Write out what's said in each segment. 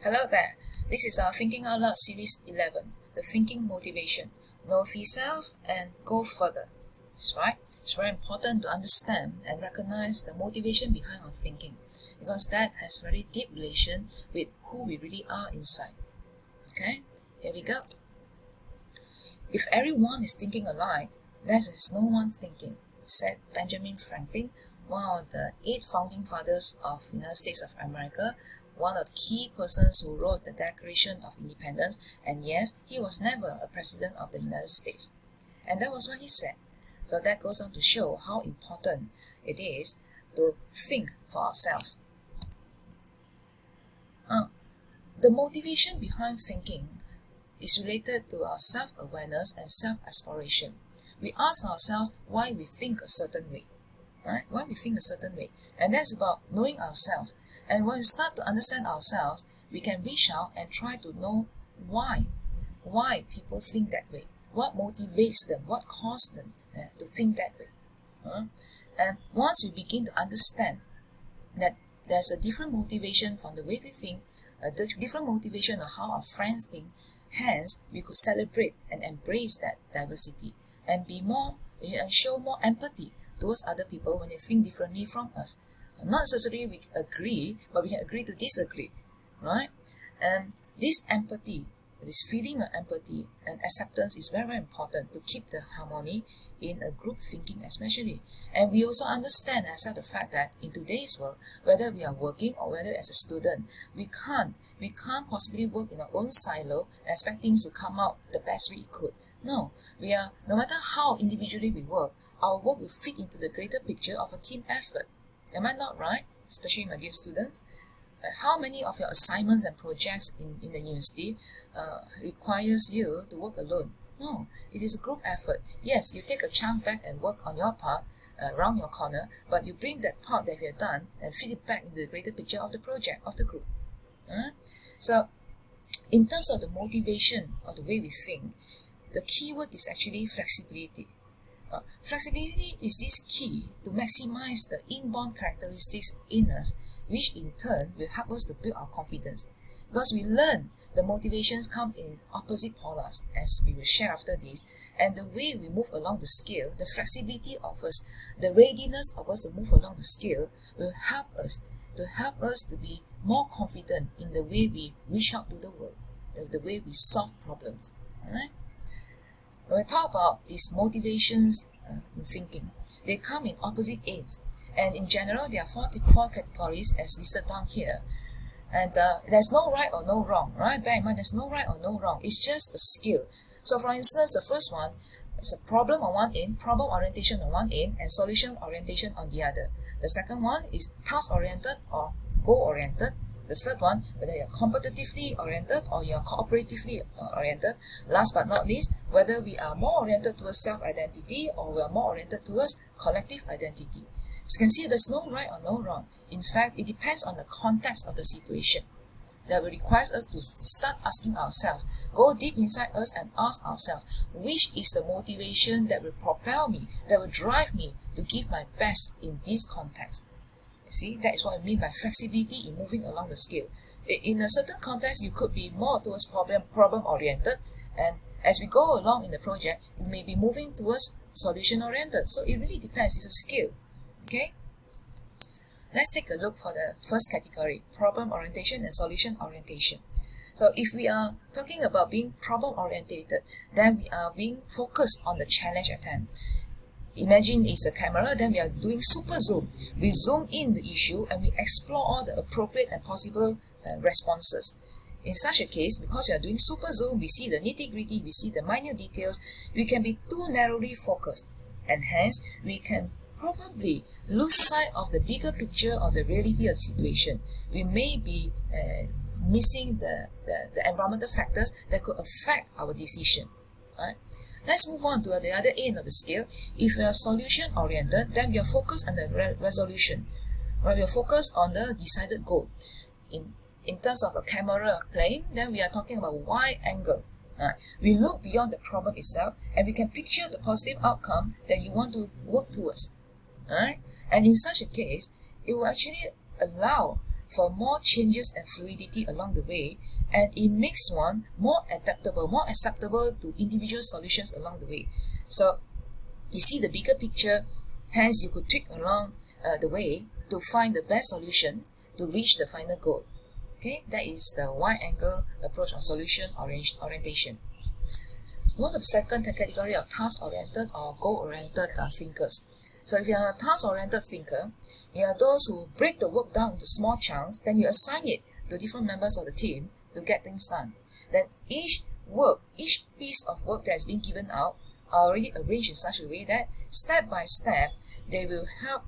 Hello there. This is our Thinking Out Loud Series 11, the Thinking Motivation. Know thyself and go further. That's right. It's very important to understand and recognize the motivation behind our thinking, because that has very deep relation with who we really are inside. Okay, here we go. If everyone is thinking alike, there is no one thinking, said Benjamin Franklin, one of the 8 founding fathers of the United States of America, one of the key persons who wrote the Declaration of Independence, and yes, he was never a president of the United States. And that was what he said. So that goes on to show how important it is to think for ourselves. The motivation behind thinking is related to our self-awareness and self-exploration. We ask ourselves why we think a certain way, right? Why we think a certain way. And that's about knowing ourselves. And when we start to understand ourselves, we can reach out and try to know why people think that way. What motivates them? What causes them to think that way? And once we begin to understand that there's a different motivation from the way we think, a different motivation of how our friends think, hence we could celebrate and embrace that diversity and be more and show more empathy towards other people when they think differently from us. Not necessarily we agree, but we can agree to disagree, right? And this empathy, this feeling of empathy and acceptance is very, very important to keep the harmony in a group thinking especially. And we also understand and accept the fact that in today's world, whether we are working or whether as a student, we can't possibly work in our own silo and expect things to come out the best way it could. No matter how individually we work, our work will fit into the greater picture of a team effort. Am I not right? Especially my dear students. How many of your assignments and projects in the university requires you to work alone? No, it is a group effort. Yes, you take a chunk back and work on your part around your corner, but you bring that part that you have done and fit it back into the greater picture of the project, of the group. So, in terms of the motivation of the way we think, the key word is actually flexibility. Flexibility is this key to maximize the inborn characteristics in us, which in turn will help us to build our confidence. Because we learn the motivations come in opposite polars, as we will share after this, and the way we move along the scale, the flexibility of us, the readiness of us to move along the scale will help us to be more confident in the way we reach out to the world, the way we solve problems. Alright? When we talk about these motivations in thinking, they come in opposite ends, and in general there are four categories as listed down here. And there's no right or no wrong, right? Bear in mind, there's no right or no wrong. It's just a skill. So for instance, the first one is a problem on one end, problem orientation on one end, and solution orientation on the other. The second one is task oriented or goal oriented. The third one, whether you're competitively oriented or you're cooperatively oriented. Last but not least, whether we are more oriented towards self-identity or we are more oriented towards collective identity. As you can see, there's no right or no wrong. In fact, it depends on the context of the situation that will require us to start asking ourselves, go deep inside us and ask ourselves, which is the motivation that will propel me, that will drive me to give my best in this context. See, that is what I mean by flexibility in moving along the scale. In a certain context, you could be more towards problem-oriented, and as we go along in the project, you may be moving towards solution-oriented. So it really depends. It's a skill. Okay? Let's take a look for the first category, problem orientation and solution orientation. So if we are talking about being problem-oriented, then we are being focused on the challenge at hand. Imagine it's a camera, then we are doing super zoom. We zoom in the issue and we explore all the appropriate and possible responses. In such a case, because we are doing super zoom, we see the nitty-gritty, we see the minute details, we can be too narrowly focused. And hence, we can probably lose sight of the bigger picture or the reality of the situation. We may be missing the environmental factors that could affect our decision. Right? Let's move on to the other end of the scale. If we are solution-oriented, then we are focused on the resolution. Right? We are focused on the decided goal. In terms of a camera plane, then we are talking about wide angle. Right? We look beyond the problem itself and we can picture the positive outcome that you want to work towards. Right? And in such a case, it will actually allow for more changes and fluidity along the way, and it makes one more adaptable, more acceptable to individual solutions along the way. So you see the bigger picture, hence you could tweak along the way to find the best solution to reach the final goal. Okay, that is the wide angle approach on solution orientation. What about the second category of task-oriented or goal-oriented thinkers? So if you are a task-oriented thinker, you are those who break the work down into small chunks, then you assign it to different members of the team to get things done. Then each piece of work that has been given out are already arranged in such a way that step by step, they will help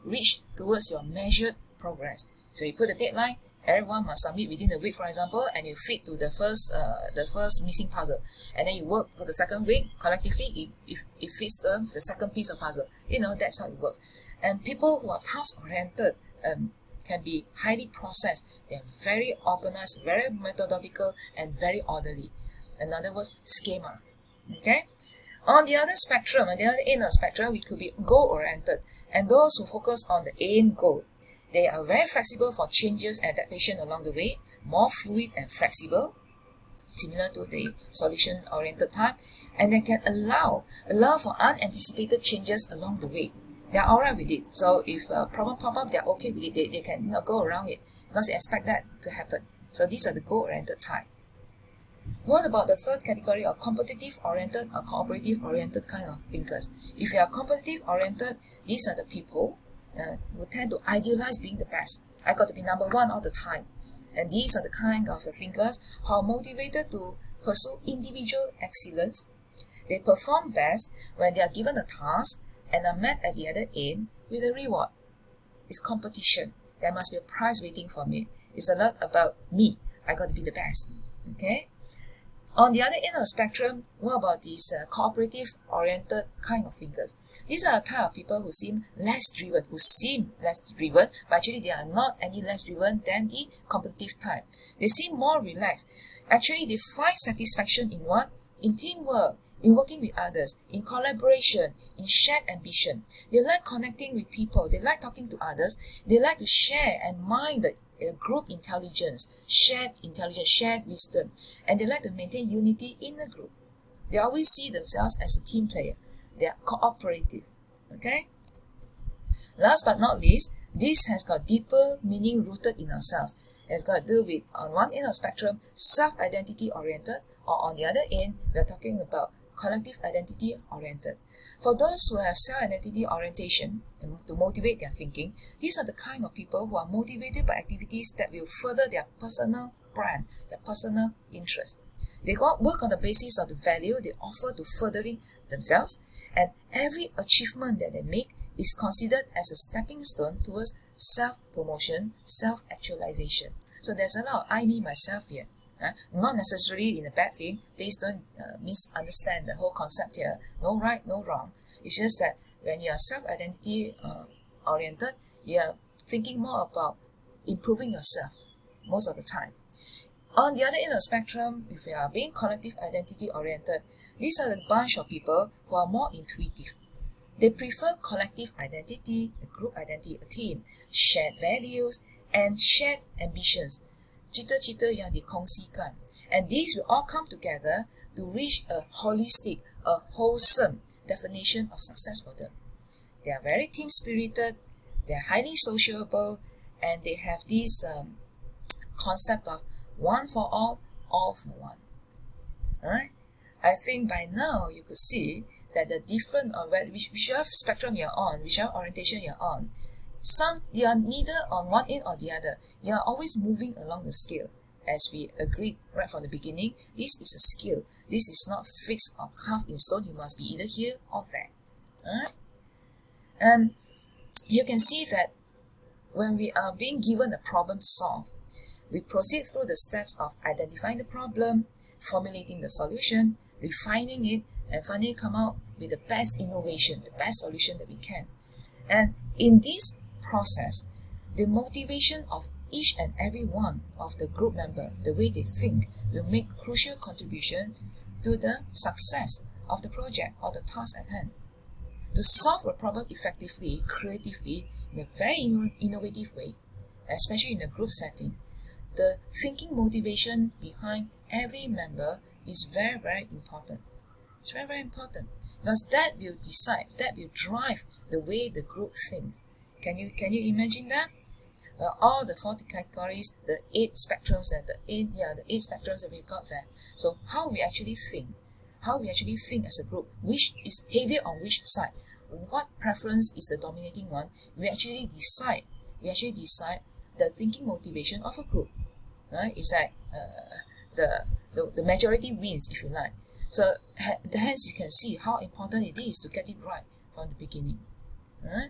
reach towards your measured progress. So you put a deadline, everyone must submit within a week, for example, and you fit to the first missing puzzle. And then you work for the second week, collectively, it fits the second piece of puzzle. That's how it works. And people who are task-oriented can be highly processed. They're very organized, very methodological, and very orderly. In other words, schema. Okay? On the other spectrum, on the other end of the spectrum, we could be goal-oriented, and those who focus on the end goal. They are very flexible for changes and adaptation along the way, more fluid and flexible, similar to the solution-oriented type, and they can allow for unanticipated changes along the way. They are alright with it. So if a problem pop up, they are okay with it. They can go around it because they expect that to happen. So these are the goal-oriented type. What about the third category of competitive-oriented or cooperative-oriented kind of thinkers? If you are competitive-oriented, these are the people who tend to idealize being the best. I got to be number one all the time. And these are the kind of thinkers who are motivated to pursue individual excellence. They perform best when they are given a task and are met at the other end with a reward. It's competition. There must be a prize waiting for me. It's a lot about me. I got to be the best. Okay? On the other end of the spectrum, what about these cooperative-oriented kind of thinkers? These are the type of people who seem less driven, but actually they are not any less driven than the competitive type. They seem more relaxed. Actually, they find satisfaction in what? In teamwork, in working with others, in collaboration, in shared ambition. They like connecting with people. They like talking to others. They like to share and mine the group intelligence, shared wisdom, and they like to maintain unity in the group. They always see themselves as a team player. They are cooperative. Okay? Last but not least, this has got deeper meaning rooted in ourselves. It has got to do with, on one end of the spectrum, self-identity oriented, or on the other end, we are talking about collective identity oriented. For those who have self-identity orientation and to motivate their thinking, these are the kind of people who are motivated by activities that will further their personal brand, their personal interest. They work on the basis of the value they offer to furthering themselves, and every achievement that they make is considered as a stepping stone towards self-promotion, self-actualization. So there's a lot of I, me, myself here. Not necessarily in a bad thing. Please don't misunderstand the whole concept here. No right, no wrong. It's just that when you are self-identity oriented, you are thinking more about improving yourself most of the time. On the other end of the spectrum, if you are being collective identity oriented, these are the bunch of people who are more intuitive. They prefer collective identity, a group identity, a team, shared values, and shared ambitions. Cita-cita yang dikongsikan. And these will all come together to reach a holistic, a wholesome definition of success for them. They are very team-spirited, they are highly sociable, and they have this concept of one for all for one. Alright? I think by now you could see that the different, whichever spectrum you're on, whichever orientation you're on, you are neither on one end or the other. You are always moving along the scale. As we agreed right from the beginning, this is a scale. This is not fixed or carved in stone. You must be either here or there. Alright? You can see that when we are being given a problem to solve, we proceed through the steps of identifying the problem, formulating the solution, refining it, and finally come out with the best innovation, the best solution that we can. And in this process, the motivation of each and every one of the group member, the way they think, will make crucial contribution to the success of the project or the task at hand. To solve a problem effectively, creatively, in a very innovative way, especially in a group setting, the thinking motivation behind every member is very, very important. It's very, very important because that will decide, that will drive the way the group thinks. Can you imagine that? All the 40 categories, the 8 spectrums and the 8 spectrums that we got there. So how we actually think as a group, which is heavier on which side, what preference is the dominating one, we actually decide the thinking motivation of a group. Right? It's like the majority wins, if you like. So hence you can see how important it is to get it right from the beginning. Right?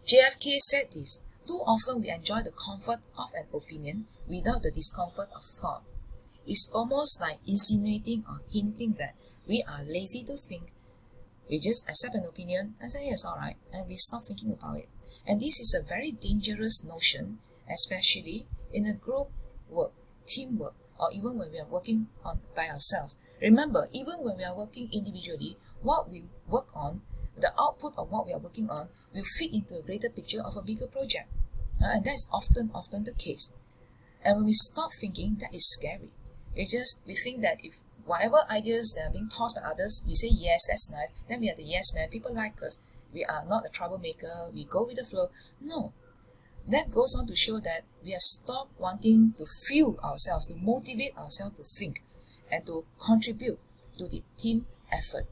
JFK said this: too often we enjoy the comfort of an opinion without the discomfort of thought. It's almost like insinuating or hinting that we are lazy to think. We just accept an opinion and say yes, alright, and we stop thinking about it. And this is a very dangerous notion, especially in a group work, teamwork, or even when we are working by ourselves. Remember, even when we are working individually, what we work on, the output of what we are working on, will fit into a greater picture of a bigger project. And that's often the case. And when we stop thinking, that is scary. We think that if whatever ideas that are being tossed by others, we say yes, that's nice, then we are the yes man, people like us. We are not a troublemaker, we go with the flow. No. That goes on to show that we have stopped wanting to fuel ourselves, to motivate ourselves to think and to contribute to the team effort.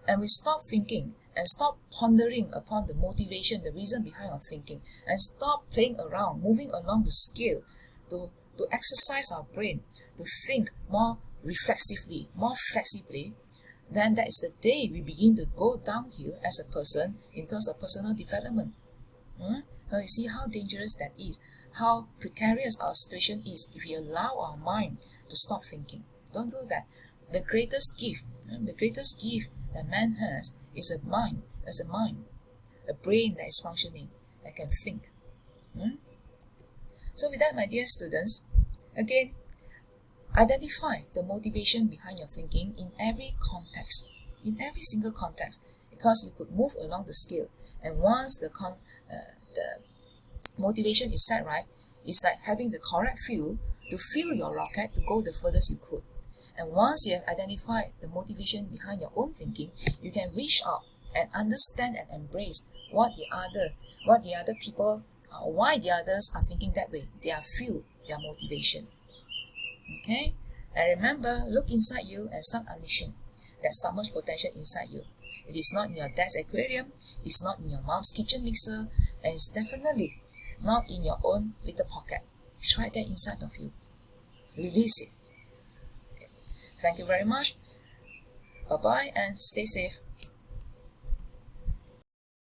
And we stop thinking and stop pondering upon the motivation, the reason behind our thinking, and stop playing around, moving along the scale to exercise our brain, to think more reflexively, more flexibly. Then that is the day we begin to go downhill as a person in terms of personal development. Now you see how dangerous that is, how precarious our situation is if we allow our mind to stop thinking. Don't do that. The greatest gift that man has is a mind, a brain that is functioning, that can think. So with that, my dear students, again, identify the motivation behind your thinking in every context, in every single context, because you could move along the scale. And once the motivation is set right, it's like having the correct fuel to fuel your rocket to go the furthest you could. And once you have identified the motivation behind your own thinking, you can reach out and understand and embrace what the other people, why the others are thinking that way, their fuel, their motivation. Okay? And remember, look inside you and start unleashing that submerged potential inside you. It is not in your dad's aquarium, it's not in your mom's kitchen mixer, and it's definitely not in your own little pocket. It's right there inside of you. Release it. Okay. Thank you very much. Bye-bye and stay safe.